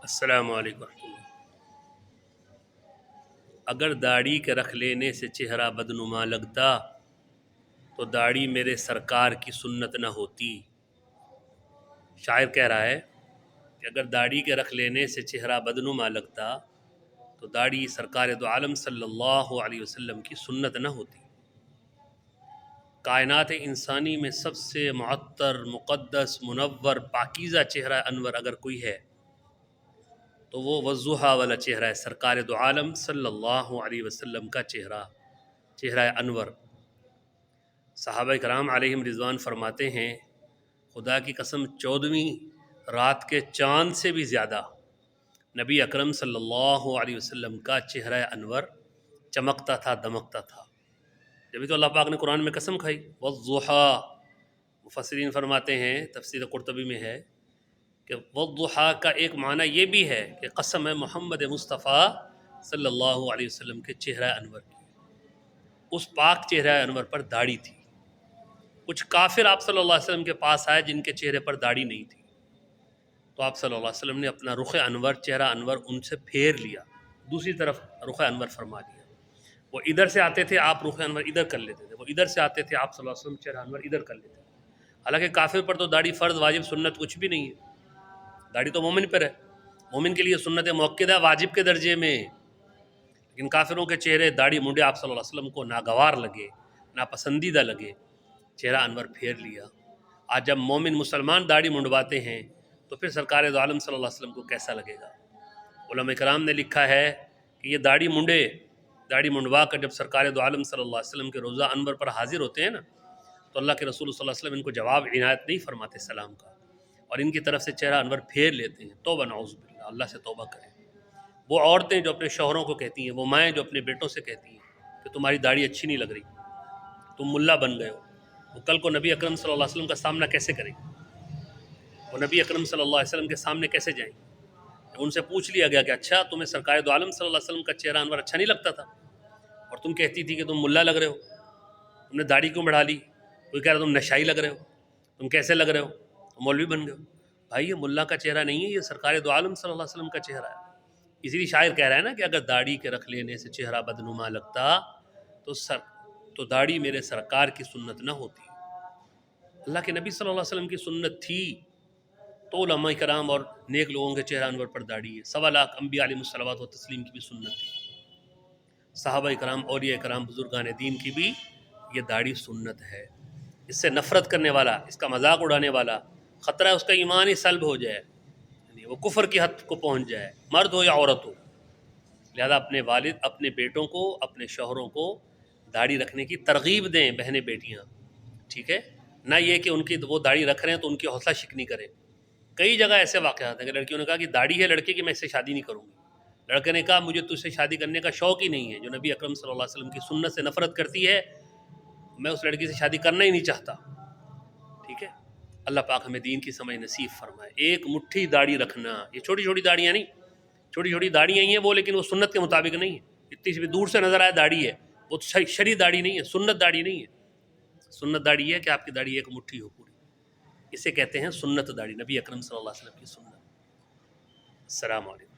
السلام علیکم ورحمۃ اللہ۔ اگر داڑھی کے رکھ لینے سے چہرہ بدنما لگتا تو داڑھی میرے سرکار کی سنت نہ ہوتی۔ شاعر کہہ رہا ہے کہ اگر داڑھی کے رکھ لینے سے چہرہ بدنما لگتا تو داڑھی سرکار دو عالم صلی اللہ علیہ وسلم کی سنت نہ ہوتی۔ کائنات انسانی میں سب سے معطر، مقدس، منور، پاکیزہ چہرہ انور اگر کوئی ہے تو وہ والضحیٰ والا چہرہ ہے، سرکار دو عالم صلی اللہ علیہ وسلم کا چہرہ انور۔ صحابہ کرام علیہم رضوان فرماتے ہیں خدا کی قسم 14ویں رات کے چاند سے بھی زیادہ نبی اکرم صلی اللہ علیہ وسلم کا چہرہ انور چمکتا تھا، دمکتا تھا۔ جبھی تو اللہ پاک نے قرآن میں قسم کھائی والضحیٰ۔ مفسرین فرماتے ہیں، تفسیر قرطبی میں ہے کہ والضحیٰ کا ایک معنی یہ بھی ہے کہ قسم ہے محمد مصطفیٰ صلی اللہ علیہ وسلم کے چہرہ انور کی۔ اس پاک چہرہ انور پر داڑھی تھی۔ کچھ کافر آپ صلی اللہ علیہ وسلم کے پاس آئے جن کے چہرے پر داڑھی نہیں تھی، تو آپ صلی اللہ علیہ وسلم نے اپنا رخ انور، چہرہ انور ان سے پھیر لیا، دوسری طرف رخ انور فرما دیا۔ وہ ادھر سے آتے تھے، آپ رخ انور ادھر کر لیتے تھے، وہ ادھر سے آتے تھے، آپ صلی اللہ علیہ وسلم چہرہ انور ادھر کر لیتے تھے۔ حالانکہ کافر پر تو داڑھی فرض، واجب، سنت کچھ بھی نہیں ہے، داڑھی تو مومن پر ہے۔ مومن کے لیے سنت مؤکدہ واجب کے درجے میں، لیکن کافروں کے چہرے داڑھی منڈے آپ صلی اللہ علیہ وسلم کو ناگوار لگے، ناپسندیدہ لگے، چہرہ انور پھیر لیا۔ آج جب مومن مسلمان داڑھی منڈواتے ہیں تو پھر سرکار دو عالم صلی اللہ علیہ وسلم کو کیسا لگے گا؟ علماء کرام نے لکھا ہے کہ یہ داڑھی منڈوا کر جب سرکار دو عالم صلی اللہ علیہ وسلم کے روضہ انور پر حاضر ہوتے ہیں نا، تو اللہ کے رسول صلی اللہ علیہ وسلم ان کو جواب عنایت نہیں فرماتے سلام کا، اور ان کی طرف سے چہرہ انور پھیر لیتے ہیں۔ توبہ، نعوذ باللہ، اللہ سے توبہ کریں۔ وہ عورتیں جو اپنے شوہروں کو کہتی ہیں، وہ مائیں جو اپنے بیٹوں سے کہتی ہیں کہ تمہاری داڑھی اچھی نہیں لگ رہی، تم ملا بن گئے ہو، وہ کل کو نبی اکرم صلی اللہ علیہ وسلم کا سامنا کیسے کریں گے؟ وہ نبی اکرم صلی اللہ علیہ وسلم کے سامنے کیسے جائیں گے؟ ان سے پوچھ لیا گیا کہ اچھا تمہیں سرکار دو عالم صلی اللہ علیہ وسلم کا چہرہ انور اچھا نہیں لگتا تھا، اور تم کہتی تھی کہ تم ملا لگ رہے ہو، تم نے داڑھی کیوں بڑھا لی؟ کوئی کہہ رہا تم نشائی لگ رہے ہو، تم کیسے لگ رہے ہو، تم مولوی بن گئے ہو۔ بھائی یہ ملا کا چہرہ نہیں ہے، یہ سرکار دو عالم صلی اللہ علیہ وسلم کا چہرہ ہے۔ اسی لیے شاعر کہہ رہا ہے نا کہ اگر داڑھی کے رکھ لینے سے چہرہ بدنما لگتا تو داڑھی میرے سرکار کی سنت نہ ہوتی۔ اللہ کے نبی صلی اللہ علیہ وسلم کی سنت تھی تو علماء کرام اور نیک لوگوں کے چہرہ انور پر داڑھی ہے۔ 1.25 لاکھ انبیاء علیہ الصلوۃ والتسلیم کی بھی سنت تھی، صحابہ کرام، اولیاء کرام، بزرگان دین کی بھی یہ داڑھی سنت ہے۔ اس سے نفرت کرنے والا، اس کا مذاق اڑانے والا، خطرہ ہے اس کا ایمان ہی سلب ہو جائے، یعنی وہ کفر کی حد کو پہنچ جائے، مرد ہو یا عورت ہو۔ لہذا اپنے والد، اپنے بیٹوں کو، اپنے شوہروں کو داڑھی رکھنے کی ترغیب دیں، بہنیں بیٹیاں، ٹھیک ہے؟ نہ یہ کہ ان کی وہ داڑھی رکھ رہے ہیں تو ان کی حوصلہ شکنی کریں۔ کئی جگہ ایسے واقعات ہیں کہ لڑکیوں نے کہا کہ داڑھی ہے لڑکے کی، میں اس سے شادی نہیں کروں گی۔ لڑکے نے کہا مجھے تجھ سے شادی کرنے کا شوق ہی نہیں ہے، جو نبی اکرم صلی اللہ علیہ وسلم کی سنت سے نفرت کرتی ہے، میں اس لڑکی سے شادی کرنا ہی نہیں چاہتا، ٹھیک ہے؟ اللہ پاک ہمیں دین کی سمجھ نصیب فرمائے۔ ایک مٹھی داڑھی رکھنا، یہ چھوٹی چھوٹی داڑیاں نہیں، چھوٹی چھوٹی داڑیاں ہی ہیں وہ، لیکن وہ سنت کے مطابق نہیں ہے۔ اتنی سی بھی دور سے نظر آئے داڑھی ہے، وہ شرعی داڑھی نہیں ہے، سنت داڑھی نہیں ہے۔ سنت داڑھی ہے کہ آپ کی داڑھی ایک مٹھی ہو پوری، اسے کہتے ہیں سنت داڑھی، نبی اکرم صلی اللہ علیہ وسلم کی سنت۔ السلام علیکم۔